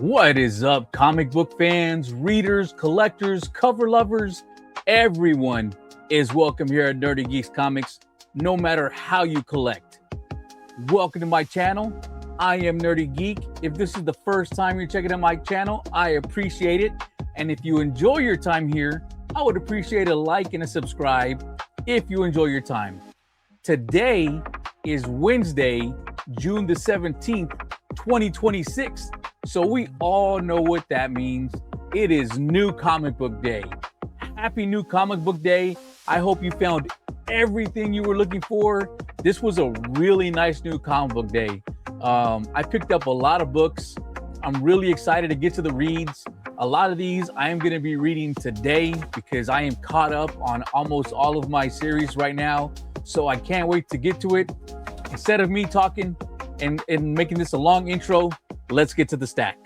What is up, comic book fans, readers, collectors, cover lovers? Everyone is welcome here at Nerdy Geeks Comics, no matter how you collect. Welcome to my channel. I am Nerdy Geek. If this is the first time you're checking out my channel, I appreciate it. And if you enjoy your time here, I would appreciate a like and a subscribe if you enjoy your time. Today is Wednesday, June the 17th, 2026. So we all know what that means. It is New Comic Book Day. Happy New Comic Book Day. I hope you found everything you were looking for. This was a really nice New Comic Book Day. I picked up a lot of books. I'm really excited to get to the reads. A lot of these I am going to be reading today because I am caught up on almost all of my series right now. So I can't wait to get to it. Instead of me talking and making this a long intro, let's get to the stack.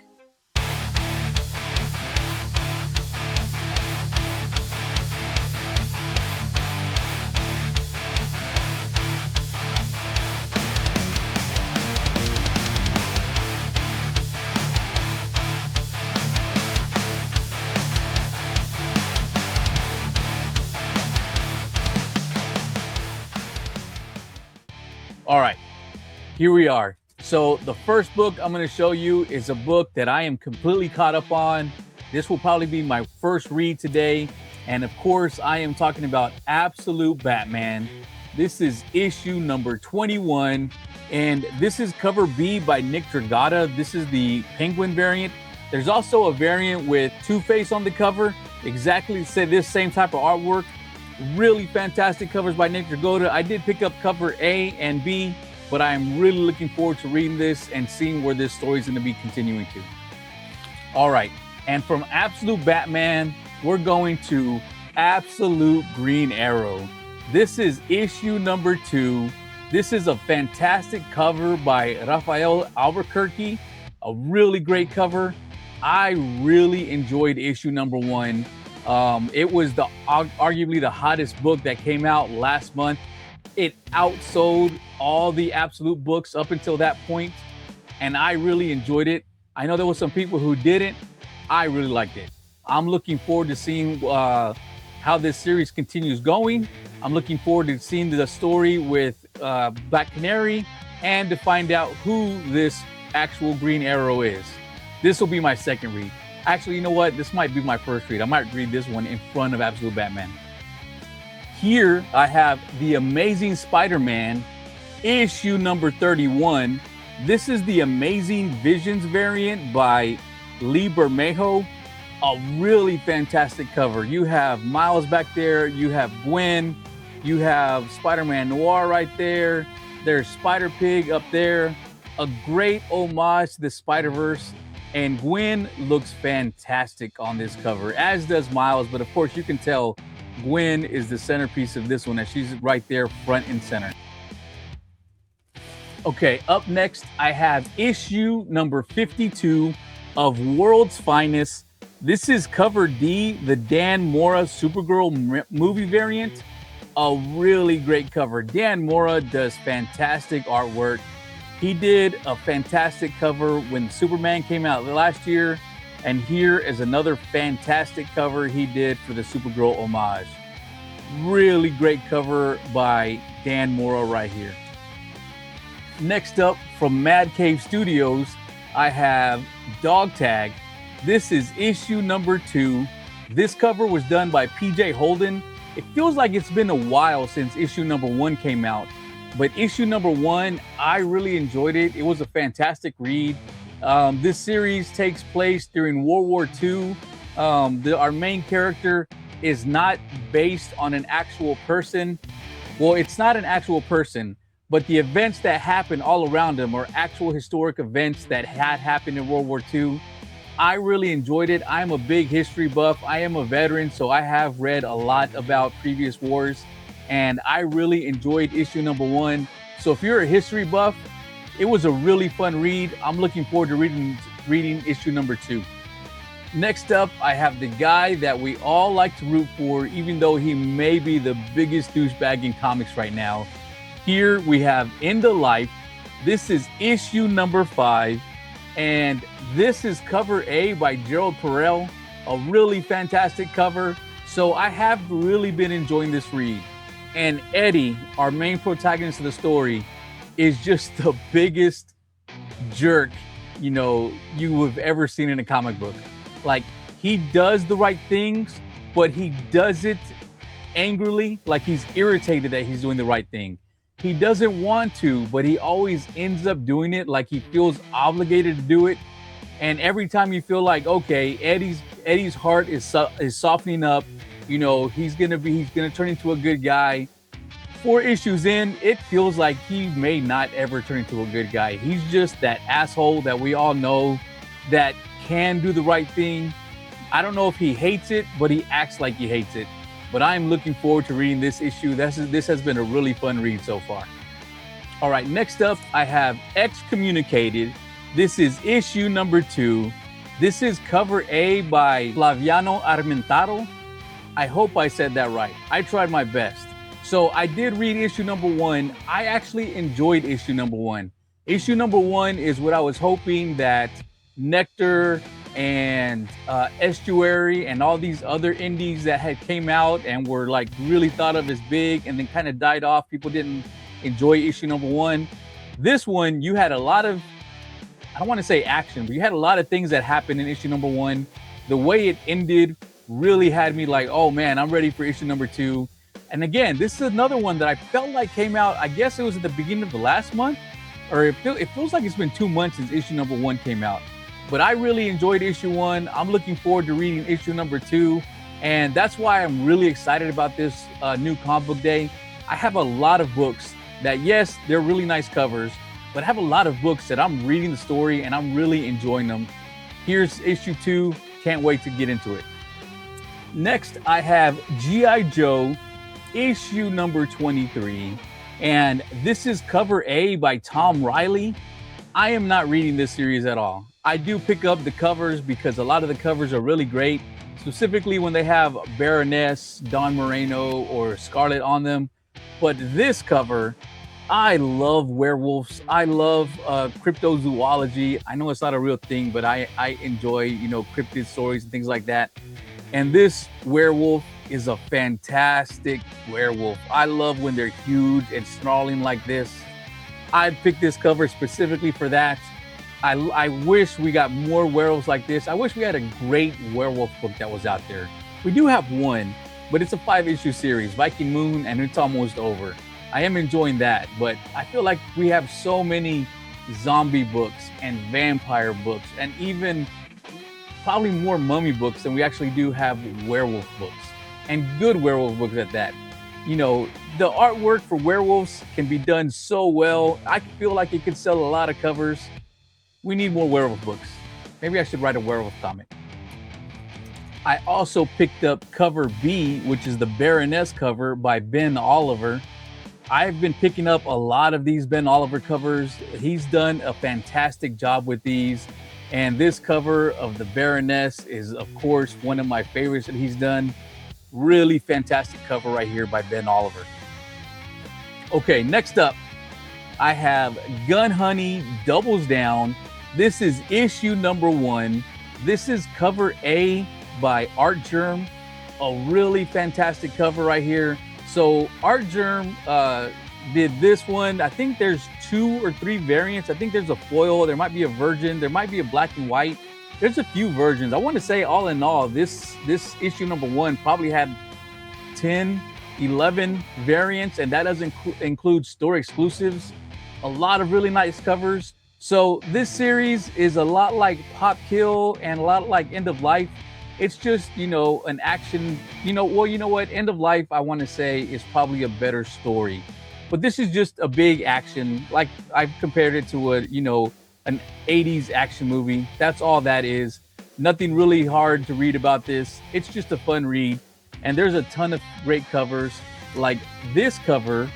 All right, here we are. So the first book I'm going to show you is a book that I am completely caught up on. This will probably be my first read today. And of course, I am talking about Absolute Batman. This is issue number 21. And this is cover B by Nick Dragotta. This is the Penguin variant. There's also a variant with Two-Face on the cover. Exactly this same type of artwork. Really fantastic covers by Nick Dragotta. I did pick up cover A and B, but I'm really looking forward to reading this and seeing where this story is going to be continuing to. All right, and from Absolute Batman, we're going to Absolute Green Arrow. This is issue number 2. This is a fantastic cover by Rafael Albuquerque, a really great cover. I really enjoyed issue number 1. It was arguably the hottest book that came out last month. It outsold all the Absolute books up until that point, and I really enjoyed it. I know there were some people who didn't. I really liked it. I'm looking forward to seeing how this series continues going. I'm looking forward to seeing the story with Black Canary and to find out who this actual Green Arrow is. This will be my second read. Actually, you know what? This might be my first read. I might read this one in front of Absolute Batman. Here I have The Amazing Spider-Man, issue number 31. This is the Amazing Visions variant by Lee Bermejo. A really fantastic cover. You have Miles back there. You have Gwen. You have Spider-Man Noir right there. There's Spider-Pig up there. A great homage to the Spider-Verse. And Gwen looks fantastic on this cover, as does Miles. But of course, you can tell Gwen is the centerpiece of this one, as she's right there front and center. Okay, up next, I have issue number 52 of World's Finest. This is cover D, the Dan Mora Supergirl movie variant. A really great cover. Dan Mora does fantastic artwork. He did a fantastic cover when Superman came out last year. And here is another fantastic cover he did for the Supergirl homage. Really great cover by Dan Mora right here. Next up, from Mad Cave Studios, I have Dog Tag. This is issue number 2. This cover was done by PJ Holden. It feels like it's been a while since issue number 1 came out. But issue number 1, I really enjoyed it. It was a fantastic read. This series takes place during World War II. Our main character is not based on an actual person. Well, it's not an actual person, but the events that happen all around him are actual historic events that had happened in World War II. I really enjoyed it. I'm a big history buff. I am a veteran, so I have read a lot about previous wars. And I really enjoyed issue number 1. So if you're a history buff, it was a really fun read. I'm looking forward to reading issue number 2. Next up, I have the guy that we all like to root for, even though he may be the biggest douchebag in comics right now. Here we have End of Life. This is issue number 5. And this is cover A by Gerald Perel, a really fantastic cover. So I have really been enjoying this read. And Eddie, our main protagonist of the story, is just the biggest jerk, you have ever seen in a comic book. Like, he does the right things, but he does it angrily, like he's irritated that he's doing the right thing. He doesn't want to, but he always ends up doing it, like he feels obligated to do it. And every time you feel like, okay, Eddie's heart is softening up, he's gonna turn into a good guy. 4 issues in, it feels like he may not ever turn into a good guy. He's just that asshole that we all know that can do the right thing. I don't know if he hates it, but he acts like he hates it. But I'm looking forward to reading this issue. This has been a really fun read so far. All right, next up, I have Excommunicated. This is issue number 2. This is cover A by Flaviano Armentaro. I hope I said that right. I tried my best. So I did read issue number 1. I actually enjoyed issue number 1. Issue number 1 is what I was hoping that Nectar and Estuary and all these other indies that had came out and were like really thought of as big and then kind of died off. People didn't enjoy issue number 1. This one, you had a lot of, I don't want to say action, but you had a lot of things that happened in issue number 1. The way it ended really had me like, oh man, I'm ready for issue number 2. And again, this is another one that I felt like came out, I guess it was at the beginning of the last month, or it feels like it's been 2 months since issue number 1 came out. But I really enjoyed issue 1. I'm looking forward to reading issue number 2. And that's why I'm really excited about this new comic book day. I have a lot of books that, yes, they're really nice covers, but I have a lot of books that I'm reading the story and I'm really enjoying them. Here's issue 2. Can't wait to get into it. Next, I have G.I. Joe, issue number 23. And this is cover A by Tom Riley. I am not reading this series at all. I do pick up the covers because a lot of the covers are really great, specifically when they have Baroness, Don Moreno, or Scarlet on them. But this cover, I love werewolves. I love cryptozoology. I know it's not a real thing, but I enjoy, cryptid stories and things like that. And this werewolf is a fantastic werewolf. I love when they're huge and snarling like this. I picked this cover specifically for that. I wish we got more werewolves like this. I wish we had a great werewolf book that was out there. We do have one, but it's a 5-issue series, Viking Moon, and it's almost over. I am enjoying that, but I feel like we have so many zombie books and vampire books and even probably more mummy books than we actually do have werewolf books, and good werewolf books at that. The artwork for werewolves can be done so well. I feel like it could sell a lot of covers. We need more werewolf books. Maybe I should write a werewolf comic. I also picked up cover B, which is the Baroness cover by Ben Oliver. I've been picking up a lot of these Ben Oliver covers. He's done a fantastic job with these. And this cover of the Baroness is, of course, one of my favorites that he's done. Really fantastic cover right here by Ben Oliver. Okay, next up, I have Gun Honey Doubles Down. This is issue number 1. This is cover A by Art Germ. A really fantastic cover right here. So Art Germ did this one. I think there's 2 or 3 variants. I think there's a foil. There might be a virgin. There might be a black and white. There's a few versions. I want to say all in all, this issue number 1 probably had 10, 11 variants, and that doesn't include store exclusives. A lot of really nice covers. So this series is a lot like Pop Kill and a lot like End of Life. It's just, an action, End of Life, I want to say, is probably a better story. But this is just a big action. Like, I've compared it to an 80s action movie. That's all that is. Nothing really hard to read about this. It's just a fun read. And there's a ton of great covers. Like this cover,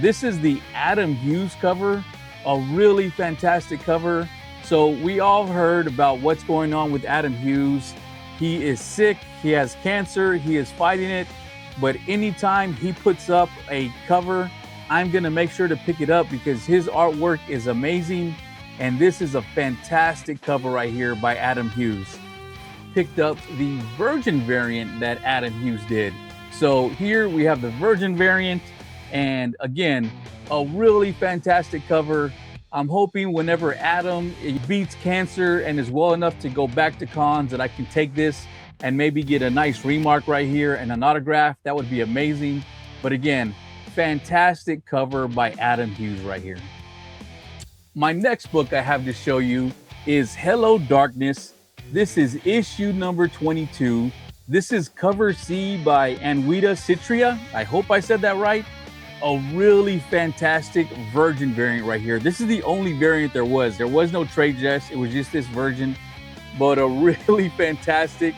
this is the Adam Hughes cover, a really fantastic cover. So we all heard about what's going on with Adam Hughes. He is sick, he has cancer, he is fighting it. But anytime he puts up a cover, I'm gonna make sure to pick it up because his artwork is amazing. And this is a fantastic cover right here by Adam Hughes. Picked up the Virgin variant that Adam Hughes did. So here we have the Virgin variant, and again, a really fantastic cover. I'm hoping whenever Adam beats cancer and is well enough to go back to cons that I can take this and maybe get a nice remark right here and an autograph. That would be amazing. But again, fantastic cover by Adam Hughes right here. My next book I have to show you is Hello Darkness. This is issue number 22. This is cover C by Anwita Citria. I hope I said that right. A really fantastic Virgin variant right here. This is the only variant there was. There was no trade dress. It was just this Virgin, but a really fantastic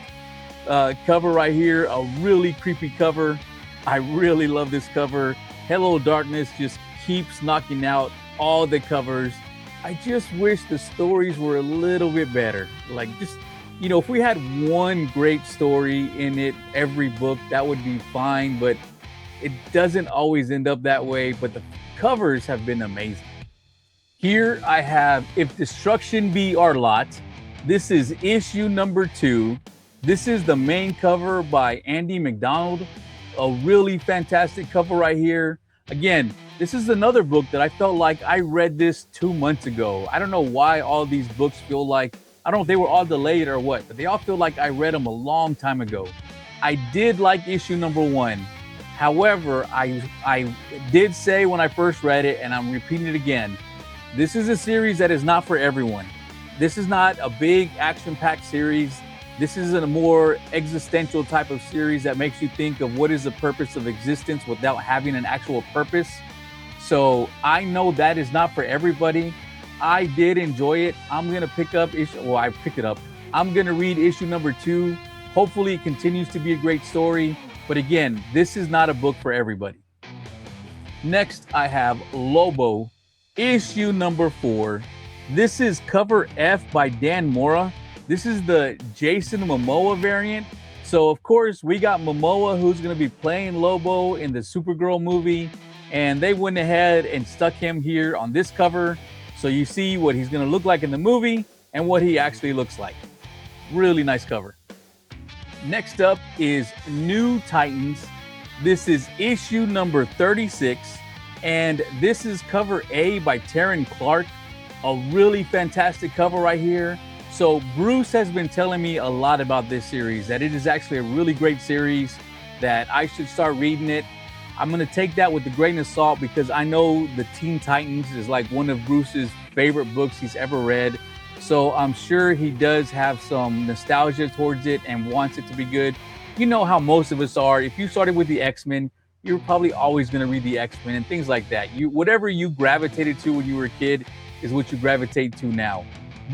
cover right here. A really creepy cover. I really love this cover. Hello Darkness just keeps knocking out all the covers. I just wish the stories were a little bit better. Like, just, you know, if we had one great story in it every book, that would be fine, but it doesn't always end up that way. But the covers have been amazing. Here I have If Destruction Be Our Lot. This is issue number 2. This is the main cover by Andy McDonald. A really fantastic cover right here. Again, this is another book that I felt like I read this 2 months ago. I don't know why all these books feel like, I don't know if they were all delayed or what, but they all feel like I read them a long time ago. I did like issue number 1. However, I did say when I first read it, and I'm repeating it again, this is a series that is not for everyone. This is not a big action-packed series. This is a more existential type of series that makes you think of what is the purpose of existence without having an actual purpose. So I know that is not for everybody. I did enjoy it. I'm going to pick up I picked it up. I'm going to read issue number 2. Hopefully it continues to be a great story. But again, this is not a book for everybody. Next, I have Lobo, issue number 4. This is cover F by Dan Mora. This is the Jason Momoa variant. So of course we got Momoa, who's going to be playing Lobo in the Supergirl movie, and they went ahead and stuck him here on this cover. So you see what he's going to look like in the movie and what he actually looks like. Really nice cover. Next up is New Titans. This is issue number 36, and this is cover A by Taryn Clark. A really fantastic cover right here. So Bruce has been telling me a lot about this series, that it is actually a really great series, that I should start reading it. I'm going to take that with a grain of salt because I know the Teen Titans is like one of Bruce's favorite books he's ever read. So I'm sure he does have some nostalgia towards it and wants it to be good. You know how most of us are. If you started with the X-Men, you're probably always going to read the X-Men and things like that. Whatever you gravitated to when you were a kid is what you gravitate to now.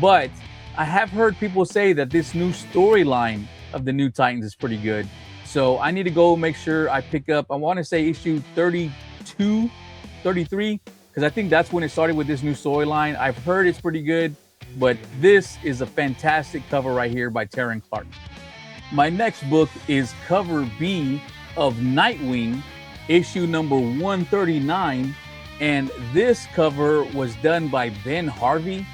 But I have heard people say that this new storyline of the New Titans is pretty good. So I need to go make sure I pick up, I want to say issue 32, 33, because I think that's when it started with this new storyline. I've heard it's pretty good, but this is a fantastic cover right here by Taryn Clark. My next book is cover B of Nightwing, issue number 139. And this cover was done by Ben Harvey.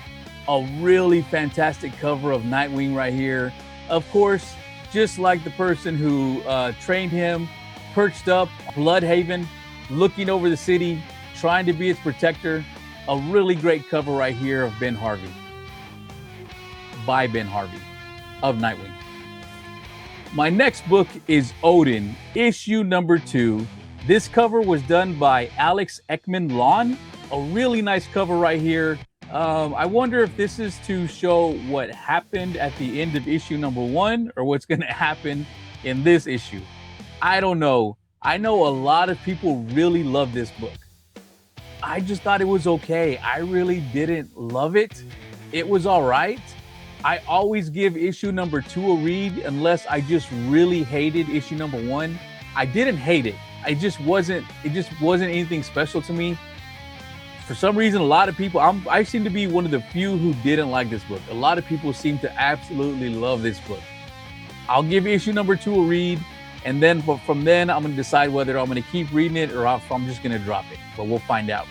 A really fantastic cover of Nightwing right here. Of course, just like the person who trained him, perched up Bloodhaven, looking over the city, trying to be its protector. A really great cover right here of Ben Harvey. By Ben Harvey of Nightwing. My next book is Odin, issue number 2. This cover was done by Alex Ekman Lawn. A really nice cover right here. I wonder if this is to show what happened at the end of issue number 1 or what's going to happen in this issue. I don't know. I know a lot of people really love this book. I just thought it was okay. I really didn't love it. It was all right. I always give issue number 2 a read unless I just really hated issue number 1. I didn't hate it. It just wasn't anything special to me. For some reason, a lot of people, I seem to be one of the few who didn't like this book. A lot of people seem to absolutely love this book. I'll give issue number 2 a read, and then from then, I'm going to decide whether I'm going to keep reading it or if I'm just going to drop it. But we'll find out.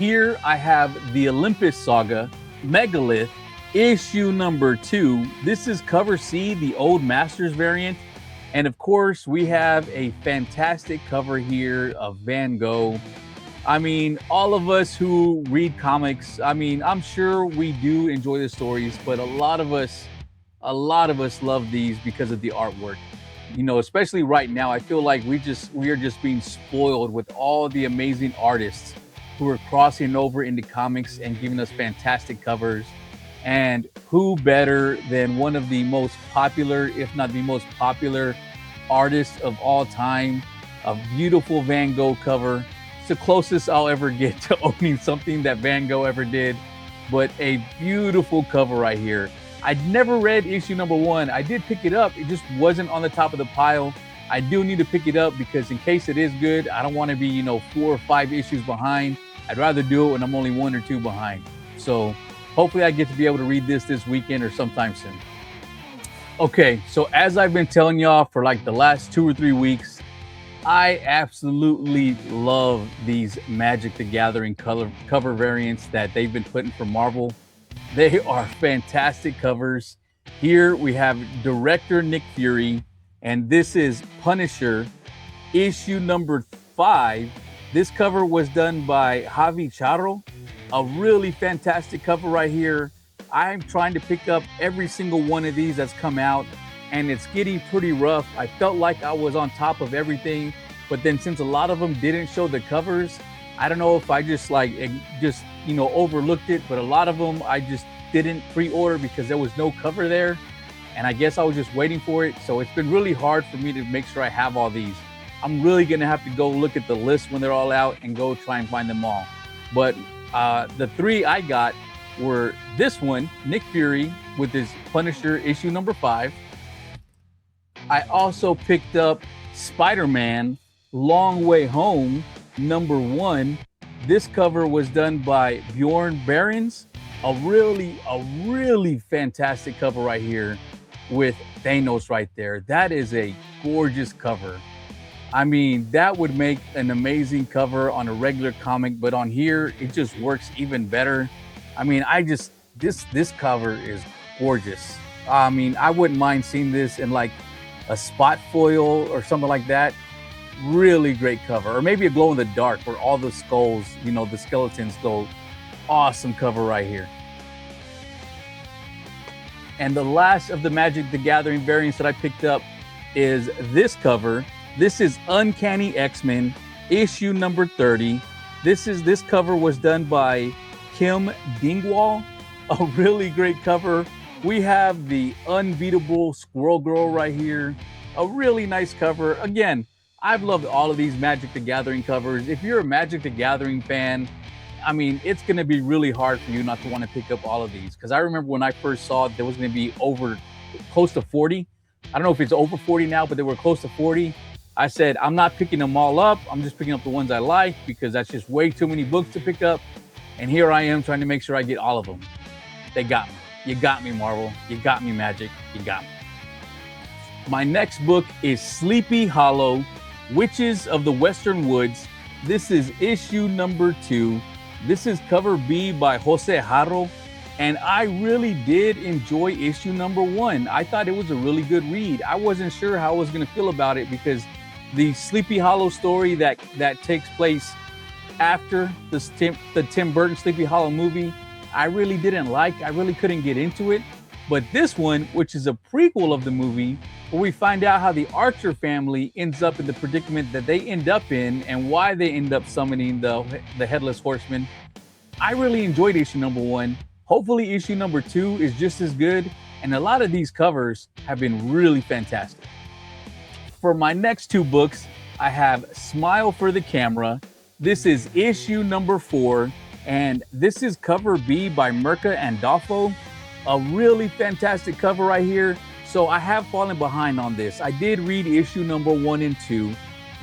here I have the Olympus saga, Megalith, issue number 2. This is cover C, the old Masters variant. And of course, we have a fantastic cover here of Van Gogh. I mean, all of us who read comics, I mean, I'm sure we do enjoy the stories, but a lot of us love these because of the artwork. You know, especially right now, I feel like we are just being spoiled with all the amazing artists who are crossing over into comics and giving us fantastic covers. And who better than one of the most popular, if not the most popular artists of all time, a beautiful Van Gogh cover. It's the closest I'll ever get to owning something that Van Gogh ever did, but a beautiful cover right here. I'd never read issue number 1. I did pick it up. It just wasn't on the top of the pile. I do need to pick it up because in case it is good, I don't want to be, you know, 4 or 5 issues behind. I'd rather do it when I'm only 1 or 2 behind. So hopefully I get to be able to read this weekend or sometime soon. Okay, so as I've been telling y'all for like the last 2 or 3 weeks, I absolutely love these Magic the Gathering cover variants that they've been putting for Marvel. They are fantastic covers. Here we have director Nick Fury, and this is Punisher, issue number 5. This cover was done by Javi Charro. A really fantastic cover right here. I'm trying to pick up every single one of these that's come out, and it's getting pretty rough. I felt like I was on top of everything, but then since a lot of them didn't show the covers, I don't know if I just you know, overlooked it, but a lot of them I just didn't pre-order because there was no cover there, and I guess I was just waiting for it. So it's been really hard for me to make sure I have all these. I'm really gonna have to go look at the list when they're all out and go try and find them all. But the 3 I got were this one, Nick Fury with his Punisher issue number 5. I also picked up Spider-Man Long Way Home number 1. This cover was done by Bjorn Behrens. A really fantastic cover right here with Thanos right there. That is a gorgeous cover. I mean, that would make an amazing cover on a regular comic, but on here, it just works even better. I mean, this cover is gorgeous. I mean, I wouldn't mind seeing this in like a spot foil or something like that. Really great cover. Or maybe a glow in the dark where all the skulls, you know, the skeletons go. Awesome cover right here. And the last of the Magic the Gathering variants that I picked up is this cover. This is Uncanny X-Men issue number 30. This cover was done by Kim Dingwall. A really great cover. We have the unbeatable Squirrel Girl right here. A really nice cover. Again, I've loved all of these Magic the Gathering covers. If you're a Magic the Gathering fan, I mean, it's going to be really hard for you not to want to pick up all of these. Because I remember when I first saw it, there was going to be close to 40. I don't know if it's over 40 now, but they were close to 40. I said, I'm not picking them all up. I'm just picking up the ones I like because that's just way too many books to pick up. And here I am trying to make sure I get all of them. They got me. You got me, Marvel. You got me, Magic. You got me. My next book is Sleepy Hollow, Witches of the Western Woods. This is issue number 2. This is cover B by Jose Jarro. And I really did enjoy issue number 1. I thought it was a really good read. I wasn't sure how I was going to feel about it because the Sleepy Hollow story that takes place after the Tim Burton Sleepy Hollow movie, I really didn't like. I really couldn't get into it. But this one, which is a prequel of the movie, where we find out how the Archer family ends up in the predicament that they end up in and why they end up summoning the Headless Horseman. I really enjoyed issue number 1. Hopefully issue number 2 is just as good. And a lot of these covers have been really fantastic. For my next 2 books, I have Smile for the Camera. This is issue number 4. And this is cover B by Mirka Andolfo. A really fantastic cover right here. So I have fallen behind on this. I did read issue number 1 and 2.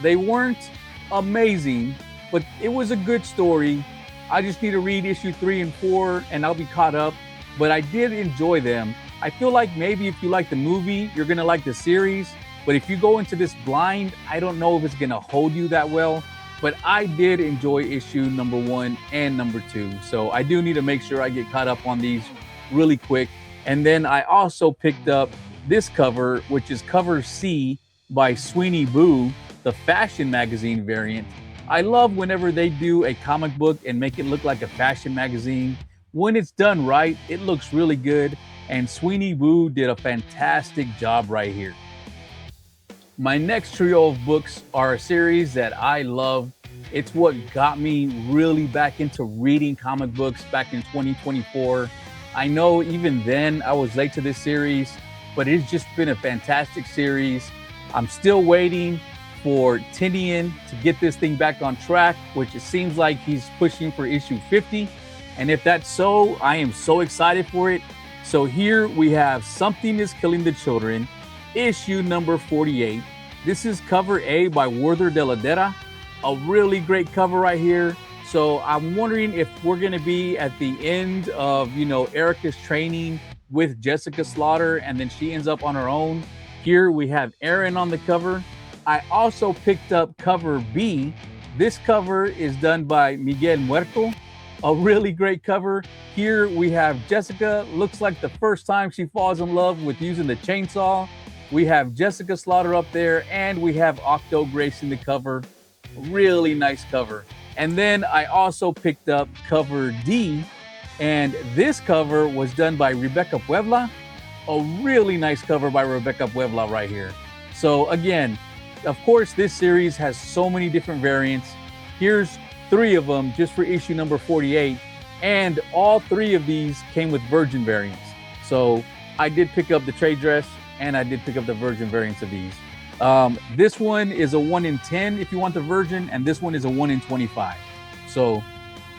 They weren't amazing, but it was a good story. I just need to read issue 3 and 4 and I'll be caught up. But I did enjoy them. I feel like maybe if you like the movie, you're gonna like the series. But if you go into this blind, I don't know if it's gonna hold you that well. but I did enjoy issue number 1 and number 2. So I do need to make sure I get caught up on these really quick. And then I also picked up this cover, which is cover C by Sweeney Boo, the fashion magazine variant. I love whenever they do a comic book and make it look like a fashion magazine. When it's done right, it looks really good. And Sweeney Boo did a fantastic job right here. My next trio of books are a series that I love. It's what got me really back into reading comic books back in 2024. I know even then I was late to this series, but it's just been a fantastic series. I'm still waiting for Tinian to get this thing back on track, which it seems like he's pushing for issue 50. And if that's so, I am so excited for it. So here we have Something is Killing the Children, issue number 48. This is cover A by Werther de la Dera. A really great cover right here. So I'm wondering if we're going to be at the end of, Erica's training with Jessica Slaughter, and then she ends up on her own. Here we have Aaron on the cover. I also picked up cover B. This cover is done by Miguel Muerto. A really great cover. Here we have Jessica. Looks like the first time she falls in love with using the chainsaw. We have Jessica Slaughter up there, and we have Octo gracing the cover. Really nice cover. And then I also picked up cover D, and this cover was done by Rebecca Puebla. A really nice cover by Rebecca Puebla right here. So again, of course, this series has so many different variants. Here's 3 of them just for issue number 48. And all 3 of these came with Virgin variants. So I did pick up the trade dress, and I did pick up the Virgin variants of these. This one is a 1 in 10 if you want the Virgin, and this one is a 1 in 25. So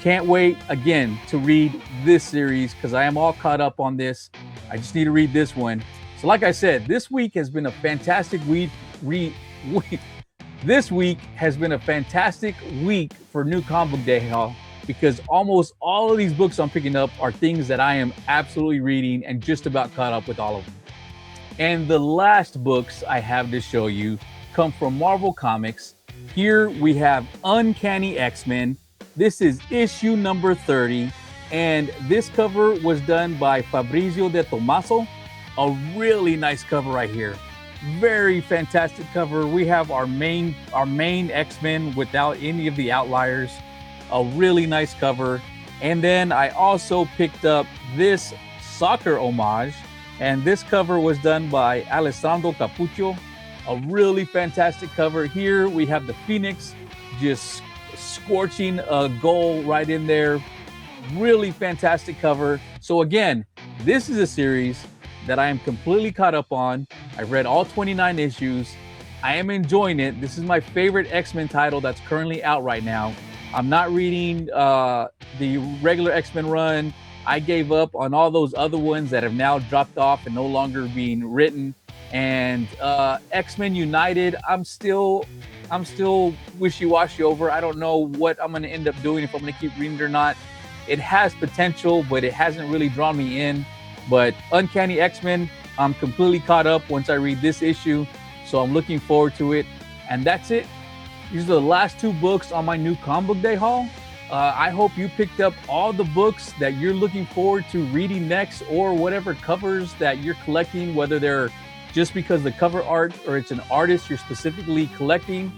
can't wait again to read this series because I am all caught up on this. I just need to read this one. So like I said, this week has been a fantastic week. This week has been a fantastic week for New Comic Book Day haul because almost all of these books I'm picking up are things that I am absolutely reading and just about caught up with all of them. And the last books I have to show you come from Marvel Comics. Here we have Uncanny X-Men. This is issue number 30. And this cover was done by Fabrizio De Tomaso. A really nice cover right here. Very fantastic cover. We have our main X-Men without any of the outliers. A really nice cover. And then I also picked up this soccer homage. And this cover was done by Alessandro Capuccio. A really fantastic cover. Here we have the Phoenix just scorching a goal right in there. Really fantastic cover. So again, this is a series that I am completely caught up on. I've read all 29 issues. I am enjoying it. This is my favorite X-Men title that's currently out right now. I'm not reading the regular X-Men run. I gave up on all those other ones that have now dropped off and no longer being written. And X-Men United, I'm still wishy-washy over. I don't know what I'm going to end up doing, if I'm going to keep reading it or not. It has potential, but it hasn't really drawn me in. But Uncanny X-Men, I'm completely caught up once I read this issue. So I'm looking forward to it. And that's it. These are the last 2 books on my New Comic Book Day haul. I hope you picked up all the books that you're looking forward to reading next, or whatever covers that you're collecting, whether they're just because the cover art or it's an artist you're specifically collecting.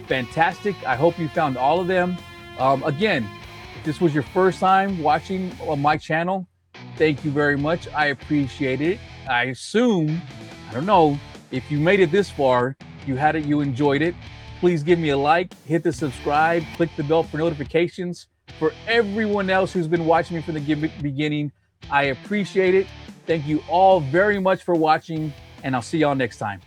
Fantastic. I hope you found all of them. Again, if this was your first time watching on my channel, thank you very much. I appreciate it. I assume, I don't know, if you made it this far, you had it, you enjoyed it. Please give me a like, hit the subscribe, click the bell for notifications. For everyone else who's been watching me from the beginning, I appreciate it. Thank you all very much for watching, and I'll see y'all next time.